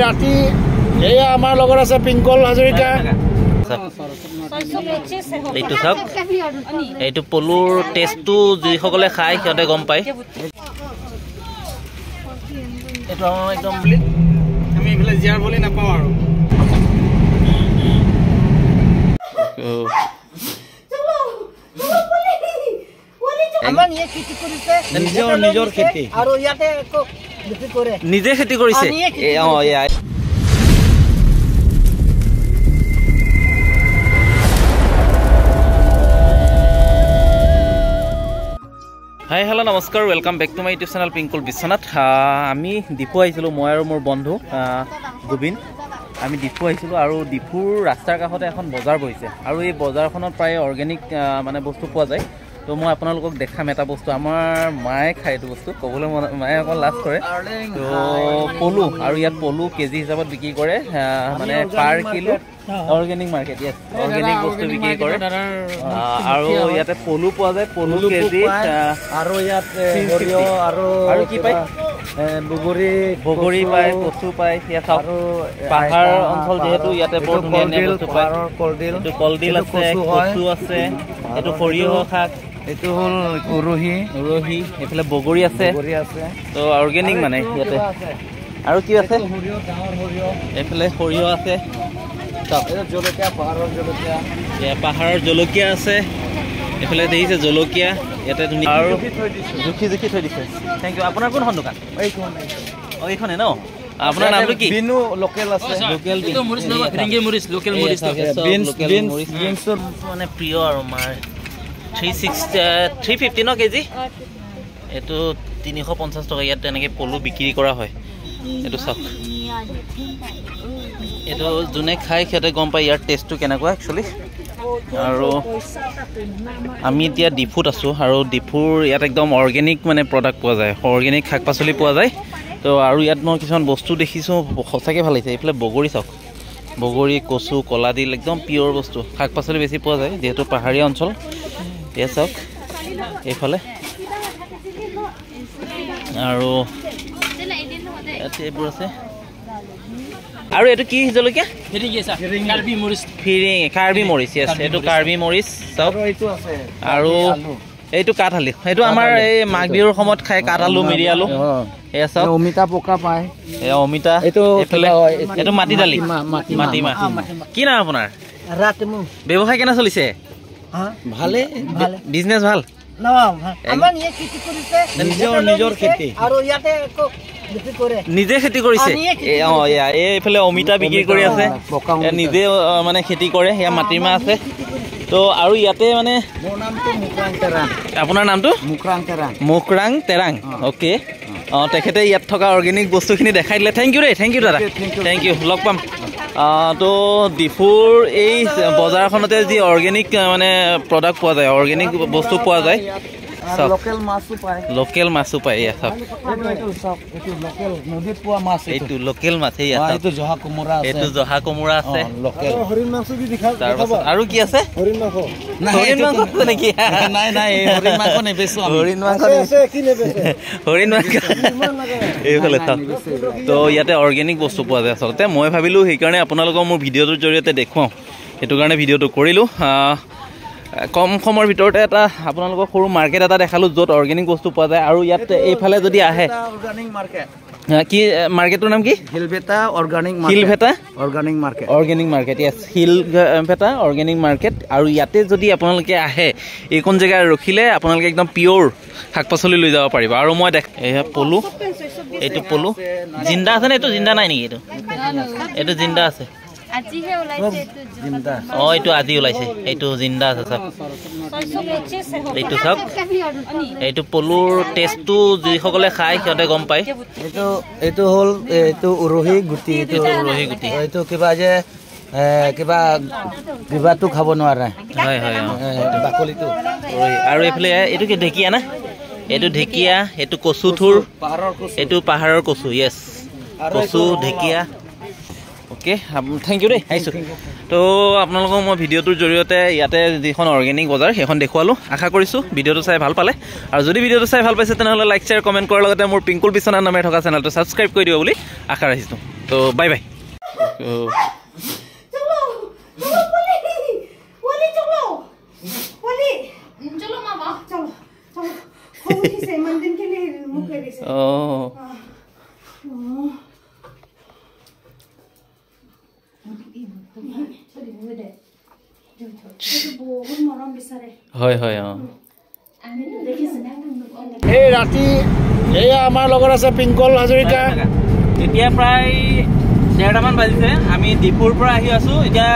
ৰাতি এয়া আমাৰ লগত আছে পিংকল হাজৰিকা এইটো চাওক এইটো পলুৰ টেষ্টটো যিসকলে খায় সিহঁতে গম পায় এইটো আমাৰ একদম আমি এইফালে জিয়াৰ বুলি নাপাওঁ আৰু নিজৰ খেতি আৰু ইয়াতে নিজে খেতি কৰিছে হাই হেল্ল' নমস্কাৰ welcome back to my YouTube channel Pinkul Biswanath আমি ডিপু আহিছিলোঁ মই আৰু মোৰ বন্ধু গোবিন আমি ডিপু আহিছিলোঁ আৰু ডিপুৰ ৰাস্তাৰ কাষতে এখন বজাৰ বহিছে আৰু এই বজাৰখনত প্ৰায় অৰ্গেনিক মানে বস্তু পোৱা যায় তো মই আপোনালোকক দেখাম এটা বস্তু আমাৰ মায়ে খায় এইটো বস্তু ক'বলৈ মায়ে অকণ লাজ কৰে তো পলু আৰু ইয়াত পলু কেজি হিচাপত বিক্ৰী কৰে মানে পাৰ কিলো অৰ্গেনিক মাৰ্কেট ইয়াত অৰ্গেনিক বস্তু বিক্ৰী কৰে আৰু ইয়াতে পলু পোৱা যায় পলু কেজি আৰু ইয়াত সৰিয়হ আৰু কি পায় বগৰী পায় কচু পায় ইয়াত আৰু পাহাৰ অঞ্চল যিহেতু ইয়াতে বৰ ধুনীয়া ধুনীয়া বস্তু পায় কলডিল আছে কচু আছে এইটো সৰিয়হ শাক এইটো হ'ল উৰহি এইফালে বগৰী আছে তো অৰ্গেনিক মানে ইয়াতে আৰু কি আছে এইফালে সৰিয়হ আছে পাহাৰৰ জলকীয়া আছে এইফালে দেখিছে জলকীয়া ইয়াতে ধুনীয়া আৰু জুখি থৈ দিছে থেংক ইউ আপোনাৰ কোনখন দোকান এইখনে ন আপোনাৰ নামটো কি বিনু লোকেল আছে লোকেল মৰিচ মানে প্ৰিয় আৰু আমাৰ 350 ন কেজি এইটো 350 টকা ইয়াত তেনেকৈ পলু বিক্ৰী কৰা হয় এইটো চাওক এইটো যোনে খাই সিহঁতে গম পায় ইয়াৰ টেষ্টটো কেনেকুৱা একচুৱেলি আৰু আমি এতিয়া ডিপুত আছোঁ আৰু ডিপুৰ ইয়াত একদম অৰ্গেনিক মানে প্ৰডাক্ট পোৱা যায় অৰ্গেনিক শাক পাচলি পোৱা যায় তো আৰু ইয়াত মই কিছুমান বস্তু দেখিছোঁ সঁচাকৈ ভাল লাগিছে এইফালে বগৰী চাওক বগৰী কচু কলাডিল একদম পিয়ৰ বস্তু শাক পাচলি বেছি পোৱা যায় যিহেতু পাহাৰীয়া অঞ্চল এয়া চাওক এইফালে আৰু ইয়াতে এইবোৰ আছে আৰু এইটো কি জলকীয়া কাৰ্বি মৰিচ এইটো কাৰ্বি মৰিচ চাওক আৰু এইটো কাঠআলু এইটো আমাৰ এই মাঘ বিহুৰ সময়ত খাই কাঠআলু মিৰি আলু এয়া চাওক অমিতা পকা পায় এয়া অমিতা এইটো মাটি দালি মাটিমাহ কি নাম আপোনাৰ ব্যৱসায় কেনে চলিছে ভালে বিজনেছ ভাল নিজৰ খেতি আৰু ইয়াতে নিজে খেতি কৰিছে এইফালে অমিতা বিক্ৰী কৰি আছে নিজে মানে খেতি কৰে সেয়া মাটিমাহ আছে তো আৰু ইয়াতে মানে আপোনাৰ নামটো মুকৰাং তেৰাং অ'কে তেখেতে ইয়াত থকা অৰ্গেনিক বস্তুখিনি দেখাই দিলে থেংক ইউ দেই থেংক ইউ দাদা থেংক ইউ লগ পাম তো ডিপুৰ এই বজাৰখনতে যি অৰ্গেনিক মানে প্ৰডাক্ট পোৱা যায় অৰ্গেনিক বস্তু পোৱা যায় লোকেল মাছো পায় এয়া চাওক এইটো লোকেল মাছ এইটো জহা কোমোৰা আছে তাৰপাছত আৰু কি আছে হৰিণ মাংস নেকি হৰিণ মাংস এইফালে চাওক তো ইয়াতে অৰ্গেনিক বস্তু পোৱা যায় আচলতে মই ভাবিলোঁ সেইকাৰণে আপোনালোকক মোৰ ভিডিঅ'টোৰ জৰিয়তে দেখুৱাওঁ সেইটো কাৰণে ভিডিঅ'টো কৰিলোঁ কম সময়ৰ ভিতৰতে এটা আপোনালোকক সৰু মাৰ্কেট এটা দেখালোঁ য'ত অৰ্গেনিক বস্তু পোৱা যায় আৰু ইয়াত এইফালে যদি আহে কি মাৰ্কেটটোৰ নাম কি হিলভেটা অৰ্গেনিক মাৰ্কেট য়েছ হিলভেটা অৰ্গেনিক মাৰ্কেট আৰু ইয়াতে যদি আপোনালোকে আহে এইখন জেগাত ৰখিলে আপোনালোকে একদম পিয়'ৰ শাক পাচলি লৈ যাব পাৰিব আৰু মই এয়া পলু এইটো পলু জিন্দা আছে নে এইটো জিন্দা নাই নেকি এইটো জিন্দা আছে এইটো আজি ওলাইছে এইটো জিন্দা আছে চাওক এইটো চাওক এইটো পলুৰ টেষ্টটো যিসকলে খায় সিহঁতে গম পায় এইটো হ'ল এইটো উৰহি গুটি এইটো কিবা যে কিবাটো খাব নোৱাৰে হয় বাকলিটো আৰু এইফালে এইটো কি ঢেকীয়া না এইটো ঢেকীয়া এইটো কচু থুৰ এইটো পাহাৰৰ কচু য়েছ কচু ঢেকীয়া ওকে থেংক ইউ দেই আহিছোঁ তো আপোনালোকক মই ভিডিঅ'টোৰ জৰিয়তে ইয়াতে যিখন অৰ্গেনিক বজাৰ সেইখন দেখুৱালোঁ আশা কৰিছোঁ ভিডিঅ'টো চাই ভাল পালে আৰু যদি ভিডিঅ'টো চাই ভাল পাইছে তেনেহ'লে লাইক শ্বেয়াৰ কমেণ্ট কৰাৰ লগতে মোৰ পিংকুল বিশ্বনাথ নামেৰে থকা চেনেলটো ছাবস্ক্ৰাইব কৰি দিব বুলি আশা ৰাখিছোঁ তো বাই বাই। হয় হয় এই ৰাতি এয়া আমাৰ লগত আছে পিংকল হাজৰিকা। এতিয়া প্ৰায় 1:30মান বাজিছে। আমি ডিপুৰ পৰা আহি আছো। এতিয়া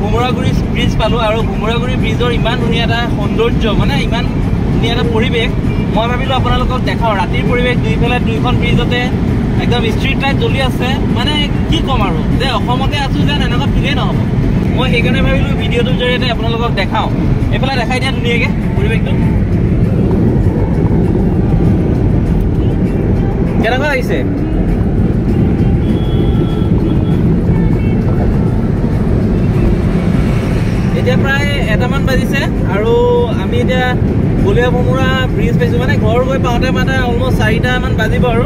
ভোমোৰাগুৰি ব্ৰিজ পালো আৰু ভোমোৰাগুৰি ব্ৰিজৰ ইমান ধুনীয়া এটা সৌন্দৰ্য, মানে ইমান ধুনীয়া এটা পৰিৱেশ। মই ভাবিলো আপোনালোকক দেখাওঁ ৰাতিৰ পৰিৱেশ। দুইফালে দুইখন ব্ৰিজতে একদম ষ্ট্ৰীট লাইট জ্বলি আছে। মানে কি ক'ম আৰু যে অসমতে আছো যেন এনেকুৱা ফিলেই নহ'ব। মই সেইকাৰণে ভাবিলো ভিডিঅ'টোৰ জৰিয়তে আপোনালোকক দেখাওঁ। এইফালে দেখাই দিয়া ধুনীয়াকৈ পৰিৱেশটো কেনেকুৱা লাগিছে? এতিয়া প্ৰায় 1টামান বাজিছে আৰু আমি এতিয়া বলিয়া ভোমোৰা ব্ৰিজ পাইছোঁ। মানে ঘৰ গৈ পাওঁতে অলমষ্ট 4টামান বাজিব আৰু